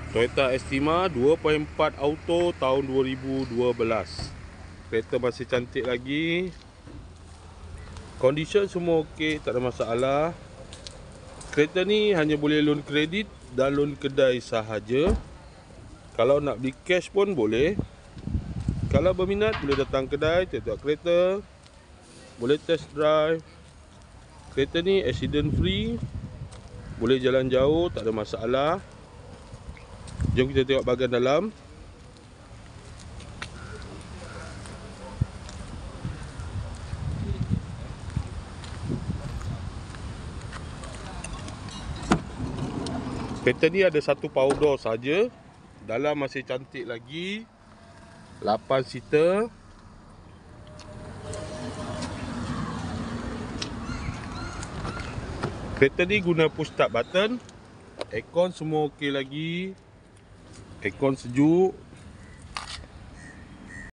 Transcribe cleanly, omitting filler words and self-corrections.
Toyota Estima 2.4 Auto tahun 2012. Kereta masih cantik lagi. Condition semua okey, tak ada masalah. Kereta ni hanya boleh loan kredit dan loan kedai sahaja. Kalau nak beli cash pun boleh. Kalau berminat boleh datang kedai, tengok kereta, boleh test drive. Kereta ni accident free, boleh jalan jauh, tak ada masalah. Jom kita tengok bahagian dalam. Kereta ni ada satu power door saja. Dalam masih cantik lagi. 8 seater. Kereta ni guna push start button. Aircon semua okey lagi. Aircon sejuk.